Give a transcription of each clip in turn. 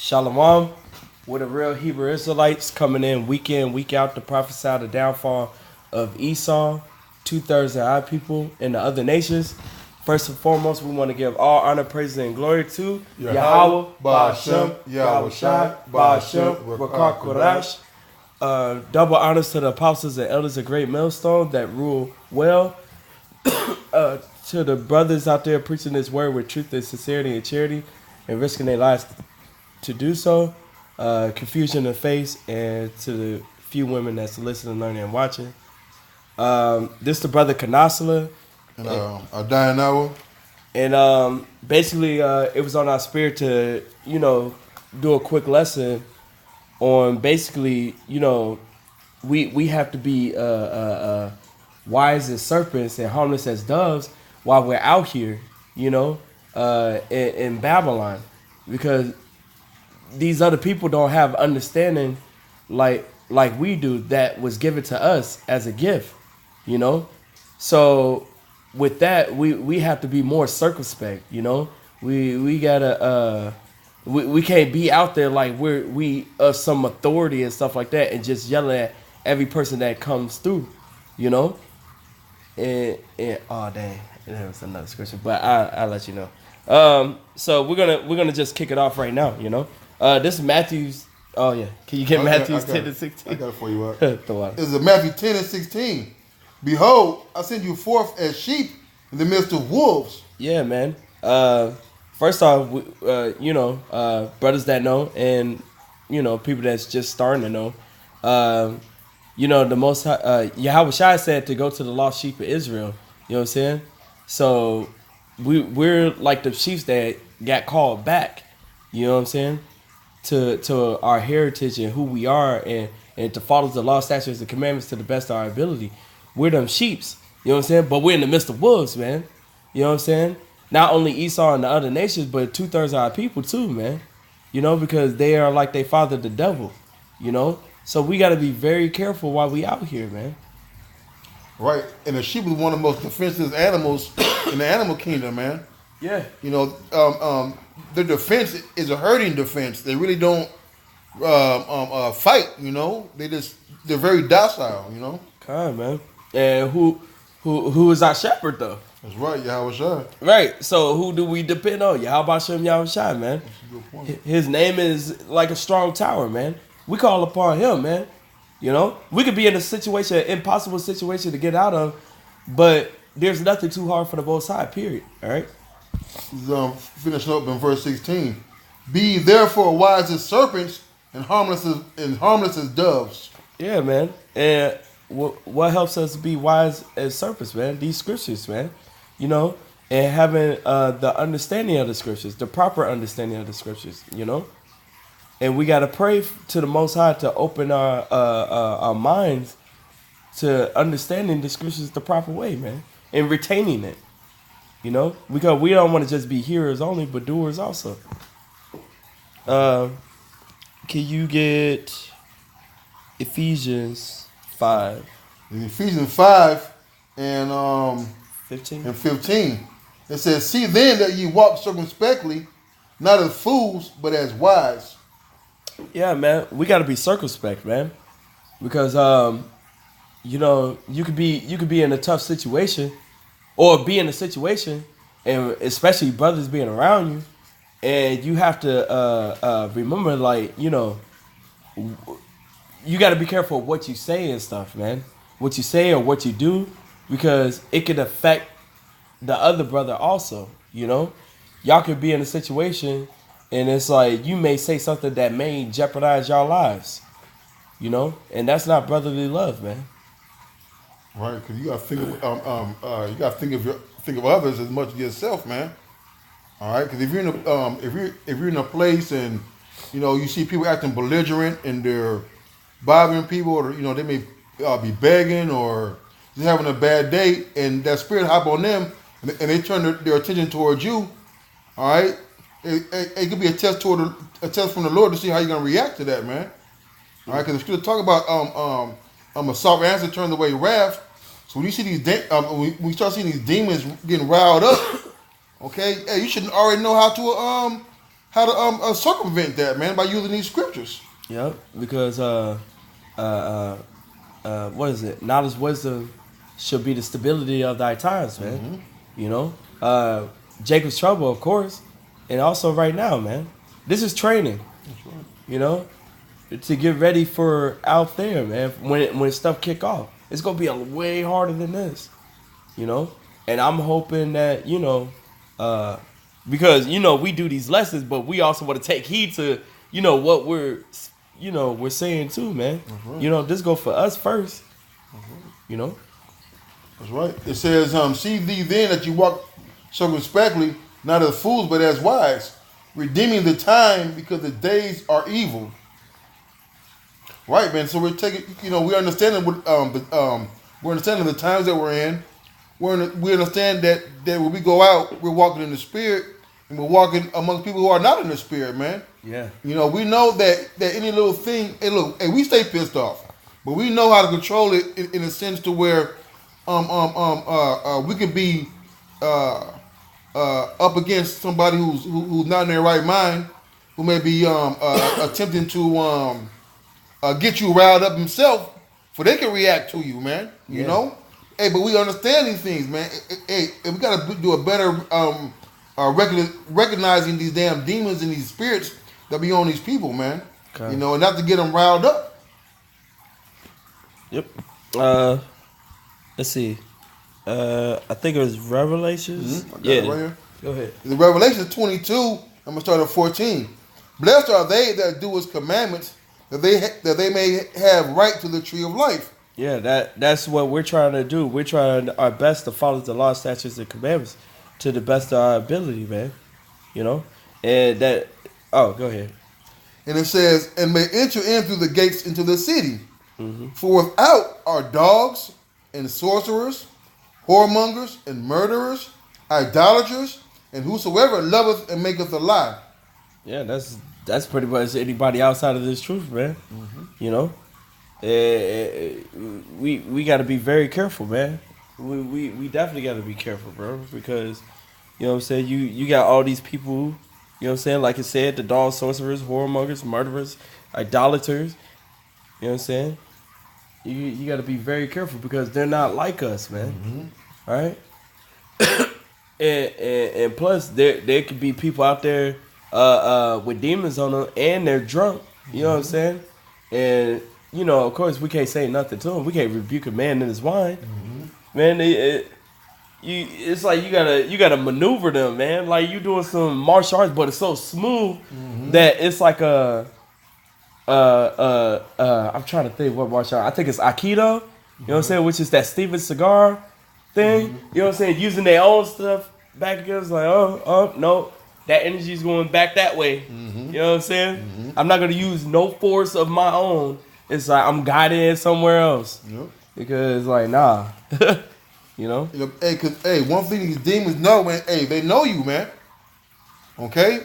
Shalom, with the real Hebrew Israelites coming in, week out to prophesy the downfall of Esau, 2/3 of our people, and the other nations. First and foremost, we want to give all honor, praise, and glory to Yahweh, Ba'ashem, Yahweh Shai, Ba'ashem, Rakar Korash. Double honors to the apostles and elders of Great Millstone that rule well. To the brothers out there preaching this word with truth and sincerity and charity and risking their lives to do so. Confusion in the face, and to the few women that's listening, learning, and watching. This the brother Kanasala. And Diana. And basically, it was on our spirit to, do a quick lesson on basically, we have to be wise as serpents and harmless as doves while we're out here, in Babylon, because these other people don't have understanding like we do that was given to us as a gift, So with that, we have to be more circumspect, We gotta we can't be out there like we of some authority and stuff like that and just yelling at every person that comes through, And oh dang, that was another scripture, but I'll let you know. So we're gonna just kick it off right now, This is Matthew's. Oh yeah, can you get Matthew's 10 and 16? I got it for you. It's a Matthew 10 and 16. Behold, I send you forth as sheep in the midst of wolves. Yeah, man. First off, brothers that know and people that's just starting to know, the most Yahweh Shai said to go to the lost sheep of Israel. You know what I'm saying? So we're like the sheep that got called back. You know what I'm saying? To our heritage and who we are, and to follow the law, statutes, and commandments to the best of our ability. We're them sheeps. You know what I'm saying? But we're in the midst of wolves, man. You know what I'm saying? Not only Esau and the other nations, but 2/3 of our people too, man. Because they are like they father the devil. So we got to be very careful while we out here, man. Right, and the sheep is one of the most defensive animals in the animal kingdom, man. Yeah. Their defense is a herding defense. They really don't fight. They're very docile. Come on, man. And who is our shepherd though? That's right, Yahweh Shai. Right. So who do we depend on? Yahweh Hashem, Yahweh Shai, man. That's a good point. His name is like a strong tower, man. We call upon him, man. We could be in an impossible situation to get out of, but there's nothing too hard for the Most High, period. All right? Finishing up in verse 16. Be therefore wise as serpents and harmless as doves. Yeah, man. And what helps us be wise as serpents, man? These scriptures, man. And having the understanding of the scriptures, the proper understanding of the scriptures, And we got to pray to the Most High to open our minds to understanding the scriptures the proper way, man, and retaining it. Because we don't want to just be hearers only, but doers also. Can you get Ephesians 5? In Ephesians 5 and 15. It says, see then that ye walk circumspectly, not as fools, but as wise. Yeah, man, we got to be circumspect, man, because you could be in a tough situation, or be in a situation, and especially brothers being around you, and you have to remember, you got to be careful of what you say and stuff, man. What you say or what you do, because it could affect the other brother also. Y'all could be in a situation. And it's like you may say something that may jeopardize y'all lives, and that's not brotherly love, man. Right, because you got to think of others as much as yourself, man. All right, because if you're in a place and you see people acting belligerent and they're bothering people, or they may be begging or just having a bad day, and that spirit hop on them and they turn their attention towards you. All right. It could be a test from the Lord to see how you're gonna react to that, man. All right, because if you talk about a soft answer turns away wrath. So when you see when we start seeing these demons getting riled up, okay, hey, you should already know how how to circumvent that, man, by using these scriptures. Yep. Because what is it? Knowledge, wisdom should be the stability of thy times, man. Mm-hmm. You know, Jacob's trouble, of course, and also right now, man. This is training. That's right. You know, to get ready for out there, man. When stuff kick off, it's gonna be way harder than this. You know, and I'm hoping that because we do these lessons, but we also want to take heed to what we're saying too, man. Right. This go for us first. That's right. It says, see thee then that you walk circumspectly, not as fools, but as wise, redeeming the time because the days are evil. Right, man. So we're taking, we're understanding we're understanding the times that we're in. We understand that when we go out, we're walking in the spirit, and we're walking among people who are not in the spirit, man. Yeah. We know that any little thing, and we stay pissed off, but we know how to control it in a sense to where we could be up against somebody who's not in their right mind, who may be attempting to get you riled up himself, for they can react to you, man. You know, hey, but we understand these things, man. Hey, we gotta do a better recognizing these damn demons and these spirits that be on these people, man. Okay. And not to get them riled up. Yep. Let's see. I think it was Revelations. Mm-hmm. Right here. Go ahead. The Revelation 22. I'm gonna start at 14. Blessed are they that do His commandments, that they may have right to the tree of life. Yeah, that's what we're trying to do. We're trying our best to follow the law, statutes, and commandments to the best of our ability, man. And that. Oh, go ahead. And it says, and may enter in through the gates into the city. Mm-hmm. For without are dogs and sorcerers, whoremongers and murderers, idolaters, and whosoever loveth and maketh a lie. Yeah, that's pretty much anybody outside of this truth, man. Mm-hmm. We got to be very careful, man. We definitely got to be careful, bro, because what I'm saying, you got all these people, what I'm saying, like it said, the dogs, sorcerers, whoremongers, murderers, idolaters. You know what I'm saying? You got to be very careful because they're not like us, man. Mm-hmm. All right? and plus, there could be people out there with demons on them and they're drunk. You know what I'm saying? And, of course, we can't say nothing to them. We can't rebuke a man in his wine. Mm-hmm. Man, it's like you gotta maneuver them, man. Like you doing some martial arts, but it's so smooth that it's like I'm trying to think what martial art. I think it's Aikido. You know what I'm saying? Which is that Steven Seagal thing. You know what I'm saying? Using their own stuff back against like, no, that energy's going back that way. You know what I'm saying? I'm not gonna use no force of my own. It's like I'm guided somewhere else. Because like nah. Hey, one thing these demons know, man. Hey, they know you, man. Okay.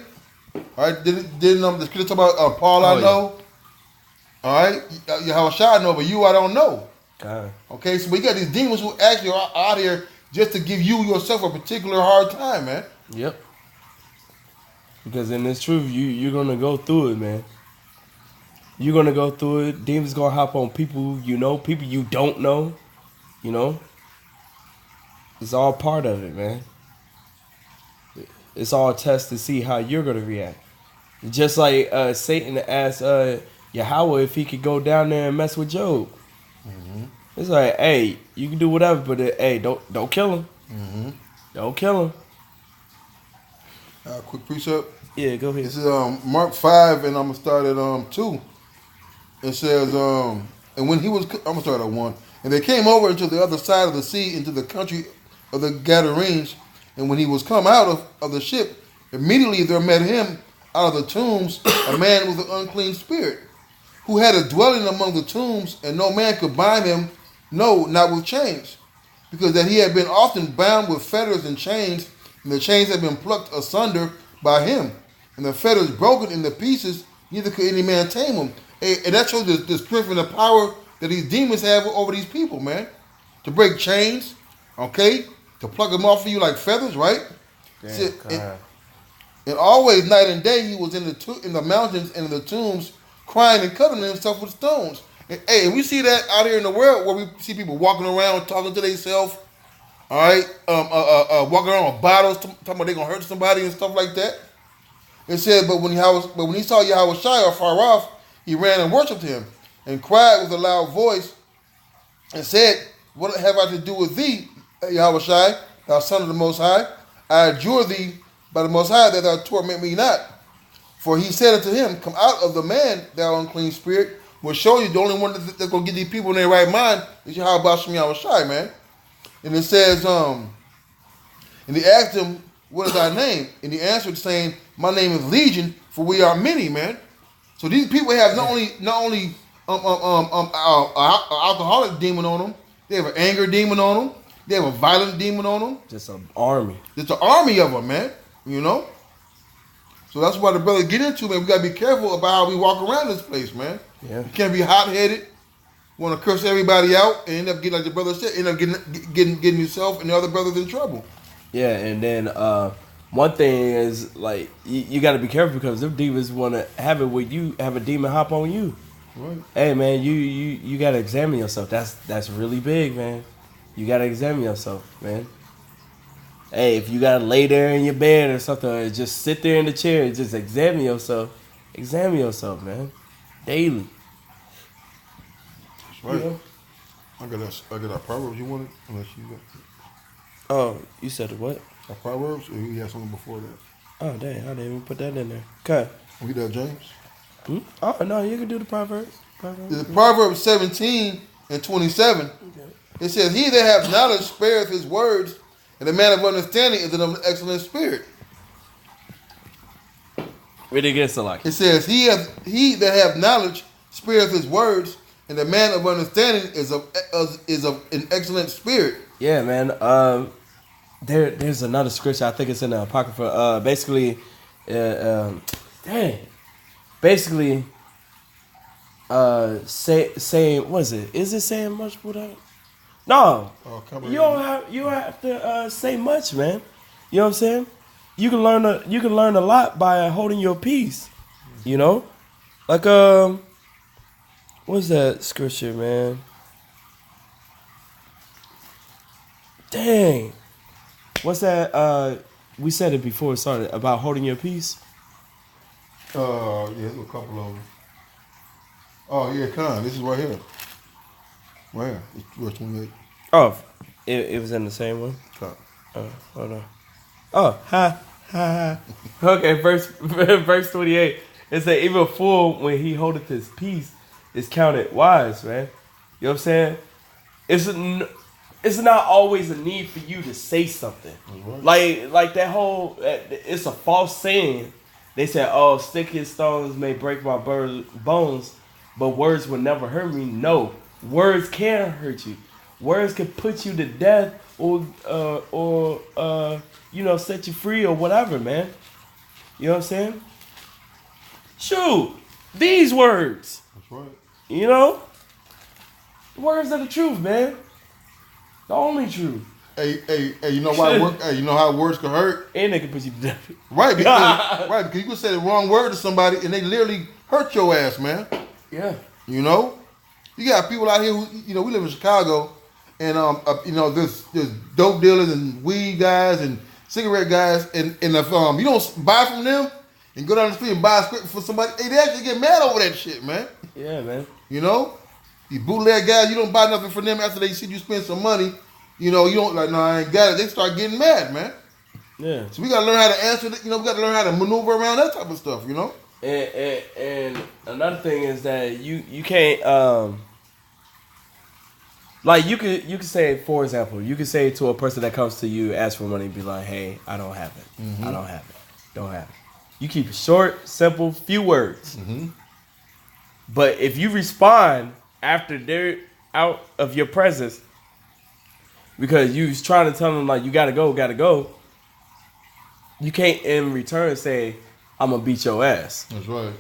All right. Didn't the scripture talk about Paul? I know. Yeah. All right. How I know, but you I don't know. God. Okay. So we got these demons who actually are out here just to give you yourself a particular hard time, man. Yep. Because in this truth, you're gonna go through it, man. You're gonna go through it. Demons gonna hop on people people you don't know. It's all part of it, man. It's all a test to see how you're going to react. Just like Satan asked Yahweh if he could go down there and mess with Job. Mm-hmm. It's like, hey, you can do whatever, but hey, don't kill him. Mm-hmm. Don't kill him. Quick precept. Yeah, go ahead. This is Mark 5, and I'm going to start at 2. It says, and when he was, I'm going to start at 1. And they came over into the other side of the sea, into the country of the Gadarenes, and when he was come out of the ship, immediately there met him out of the tombs a man with an unclean spirit, who had a dwelling among the tombs, and no man could bind him, no, not with chains, because that he had been often bound with fetters and chains, and the chains had been plucked asunder by him, and the fetters broken into pieces, neither could any man tame them. And that shows the strength and the power that these demons have over these people, man. To break chains, okay? To pluck them off of you like feathers, right? And always, night and day, he was in the mountains and in the tombs, crying and cutting himself with stones. And, hey, we see that out here in the world where we see people walking around talking to themselves. All right, walking around with bottles, talking about they gonna hurt somebody and stuff like that. It said, but when he saw Yahweh Shai afar off, he ran and worshipped him, and cried with a loud voice, and said, "What have I to do with thee, Yahweh Shai, thou Son of the Most High? I adjure thee by the Most High that thou torment me not." For he said unto him, "Come out of the man, thou unclean spirit." Will show you the only one that's gonna get these people in their right mind is Yahweh Yahweh Shai, man. And it says, and they asked him, "What is thy name?" And he answered, saying, "My name is Legion, for we are many, man." So these people have not only alcoholic demon on them, they have an anger demon on them, they have a violent demon on them. Just an army. It's an army of them, man. You know. So that's why the brothers get into, man. We gotta be careful about how we walk around this place, man. Yeah. You can't be hot-headed. Want to curse everybody out and end up getting, like the brother said, end up getting yourself and the other brothers in trouble. Yeah, and then one thing is like you got to be careful because them demons want to have it where you have a demon hop on you. Right. Hey man, you got to examine yourself. That's really big, man. You got to examine yourself, man. Hey, if you got to lay there in your bed or something, or just sit there in the chair and just examine yourself. Examine yourself, man, daily. Right. You know? I got that Proverbs you wanted? Unless you got Oh, you said what? Proverbs, or you had something before that? Oh, dang, I didn't even put that in there. Okay. We got James? Oh, no, you can do the Proverbs. The Proverbs 17 and 27. Okay. It says, "He that hath knowledge spareth his words, and the man of understanding is an excellent spirit." Read it again, Salaki. It says, he that hath knowledge spareth his words, and the man of understanding is of an excellent spirit. Yeah, man. There's another scripture. I think it's in the Apocrypha. Basically, saying what is it? Is it saying much without? No, you don't have to say much, man. You know what I'm saying? You can learn a lot by holding your peace. You know, like what's that scripture, man? Dang. What's that? We said it before it started about holding your peace. Yeah, there's a couple of them. Oh yeah, this is right here. Right here. It's verse 28. Oh, it was in the same one. Hold on. Oh, ha. Okay, verse 28. It said, "Even a fool when he holdeth his peace is counted wise," man. You know what I'm saying? It's not always a need for you to say something. Right. Like that whole, it's a false saying. They said, "Oh, stick his stones may break my bones, but words will never hurt me." No, words can hurt you. Words can put you to death or set you free or whatever, man. You know what I'm saying? Shoot, these words. That's right. You know, words are the truth, man. The only truth. Hey, you know why? You know how words can hurt, and they can put you to death. Right, because you can say the wrong word to somebody and they literally hurt your ass, man. Yeah. You know, you got people out here who, we live in Chicago, and there's dope dealers and weed guys and cigarette guys, and if you don't buy from them and go down the street and buy a script for somebody, they actually get mad over that shit, man. Yeah, man. You know, these bootleg guys, you don't buy nothing from them after they see you spend some money. You don't like, no, I ain't got it. They start getting mad, man. Yeah. So we gotta learn how to answer. We gotta learn how to maneuver around that type of stuff. And another thing is that you can't like you could say, for example, you could say to a person that comes to you, ask for money, be like, "Hey, I don't have it. I don't have it. Don't have it." You keep it short, simple, few words. Mm-hmm. But if you respond after they're out of your presence, because you was trying to tell them like you gotta go, you can't in return say, "I'm gonna beat your ass." That's right.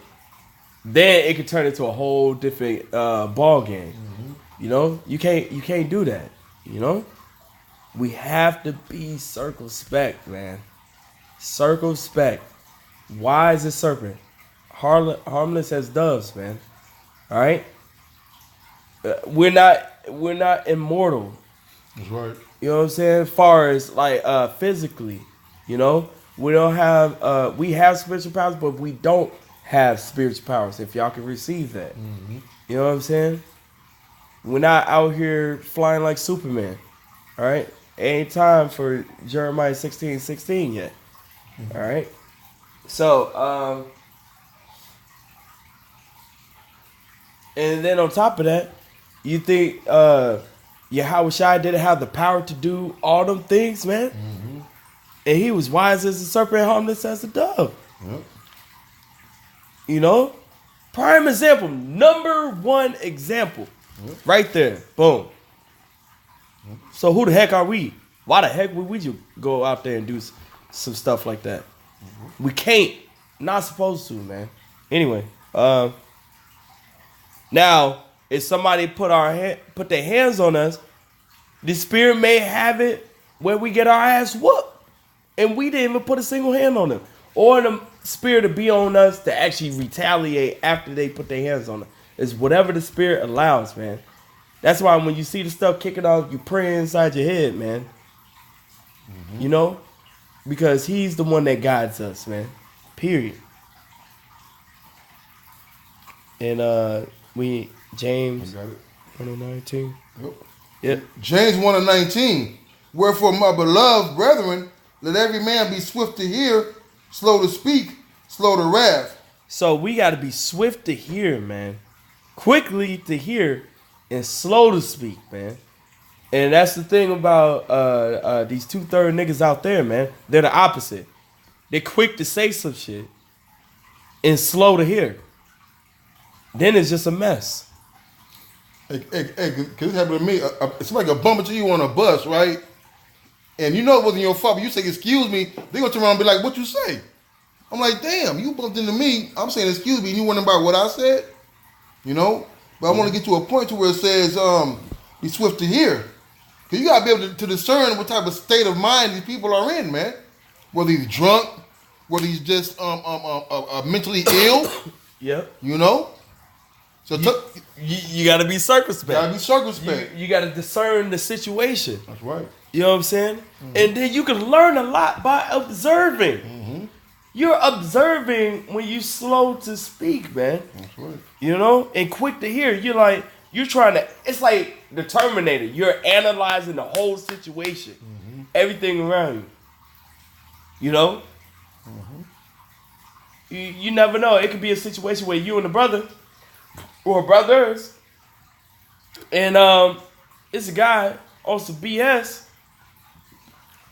Then it could turn into a whole different ball game. Mm-hmm. You can't do that. We have to be circumspect, man. Circumspect. wise as serpent, harmless as doves, man. All right, we're not immortal. That's right. You know what I'm saying? As far as like physically, you know, we don't have we have spiritual powers, but we don't have spiritual powers. If y'all can receive that, you know what I'm saying? We're not out here flying like Superman. All right, ain't time for Jeremiah 16:16 yet. All right, so and then on top of that, you think Yahweh Shai didn't have the power to do all them things, man? And he was wise as a serpent, harmless as a dove. Yep. You know? Prime example, number one example. Right there. Boom. So who the heck are we? Why the heck would we just go out there and do some stuff like that? We can't. Not supposed to, man. Anyway, now, if somebody put their hands on us, the spirit may have it where we get our ass whooped. And we didn't even put a single hand on them. Or the spirit to be on us to actually retaliate after they put their hands on us. It's whatever the spirit allows, man. That's why when you see the stuff kicking off, you pray inside your head, man. You know? Because he's the one that guides us, man. Period. And James 1:19. Yep. James 1:19. Wherefore, my beloved brethren, let every man be swift to hear, slow to speak, slow to wrath. So we got to be swift to hear, man. Quickly to hear and slow to speak, man. And that's the thing about these 2/3 niggas out there, man. They're the opposite. They're quick to say some shit and slow to hear. Then it's just a mess. Hey, cause it happened to me. It's like a bump into you on a bus, right? And you know it wasn't your fault, but you say, excuse me, they gonna turn around and be like, what you say? I'm like, damn, you bumped into me. I'm saying, excuse me, and you wondering about what I said? You know? But I want to get to a point to where it says, be swift to hear. Because you got to be able to discern what type of state of mind these people are in, man. Whether he's drunk, whether he's just mentally ill. Yep. You know? So you got to be circumspect. You got to be circumspect. You got to discern the situation. That's right. You know what I'm saying? And then you can learn a lot by observing. You're observing when you slow to speak, man. That's right. You know? And quick to hear. You're trying to, it's like the Terminator. You're analyzing the whole situation. Everything around you. You know? You never know. It could be a situation where you and a brother or brothers, and it's a guy on some BS,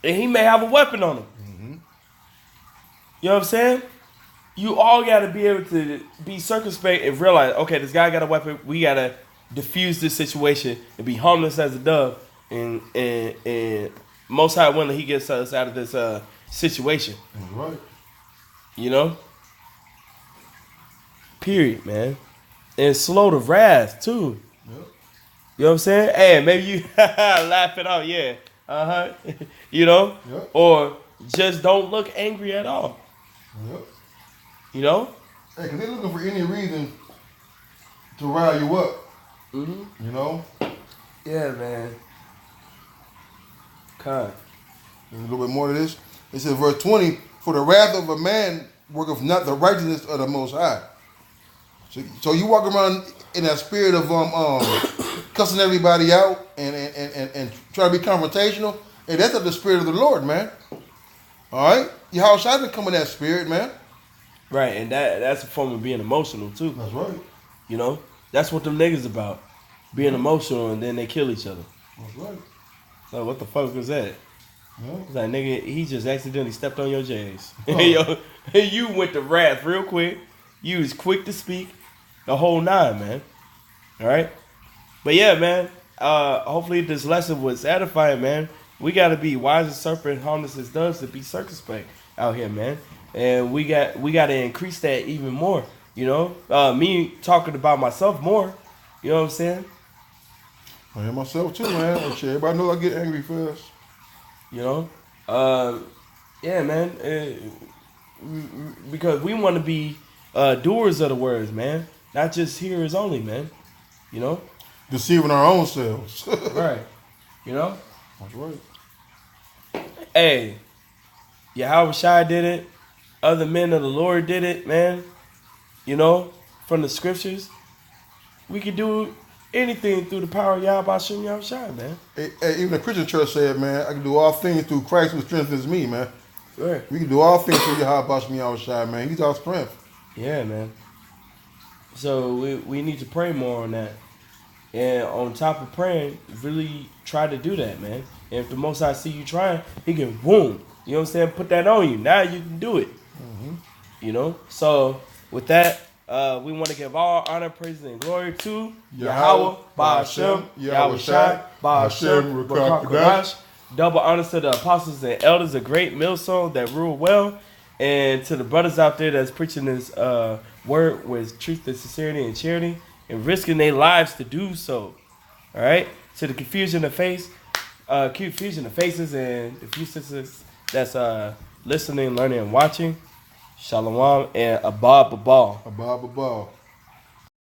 and he may have a weapon on him. You know what I'm saying? You all got to be able to be circumspect and realize, okay, this guy got a weapon. We got to diffuse this situation and be harmless as a dove. And Most High willing, he gets us out of this situation. That's right. You know? Period, man. And slow to wrath, too. Yep. You know what I'm saying? Hey, maybe you laugh it out, yeah. You know? Yep. Or just don't look angry at all. Yep. You know? Hey, because they're looking for any reason to rile you up. You know? Yeah, man. God. There's a little bit more to this. It says, verse 20, for the wrath of a man worketh not the righteousness of the Most High. So you walk around in that spirit of cussing everybody out and trying to be confrontational, and that's not the spirit of the Lord, man. All right? Yahweh Shai didn't come in that spirit, man. Right, and that's a form of being emotional, too. That's right. You know? That's what them niggas about. Being emotional, and then they kill each other. That's right. So what the fuck was that? Yeah. It's like, nigga, he just accidentally stepped on your J's. Oh. You went to wrath real quick. You was quick to speak. The whole nine, man. All right? But yeah, man. Hopefully this lesson was edifying, man. We got to be wise as serpent, harmless as doves, to be circumspect out here, man. And we got to increase that even more, you know? Me talking about myself more, you know what I'm saying? I am myself too, man. Everybody knows I get angry fast. You know? Yeah, man. because we want to be doers of the words, man, not just hearers only, man. You know, Deceiving our own selves. right? You know, That's right. hey, Yahweh Shai did it. Other men of the Lord did it, man. You know, from the scriptures, we can do anything through the power of Yahweh Shem Yahweh Shai, man. Hey, even the Christian church said, man, I can do all things through Christ who strengthens me, man. Right. We can do all things through Yahweh Shem Yahweh Shai, man. He's our strength. Yeah, man. So we need to pray more on that. And on top of praying, really try to do that, man. And if the Most High see you trying, he can boom. You know what I'm saying? Put that on you. Now you can do it. You know? So with that, we want to give all honor, praise, and glory to Yahweh, Ba'ashem, Yahweh Shai, Ba'ashem, Rakak Kadash. Double honors to the apostles and elders, a great millstone that rule well. And to the brothers out there that's preaching this word with truth and sincerity and charity and risking their lives to do so. All right? To the confusion of faces and the few sisters that's listening, learning, and watching. Shalom and Abba Babal. Abba Babal.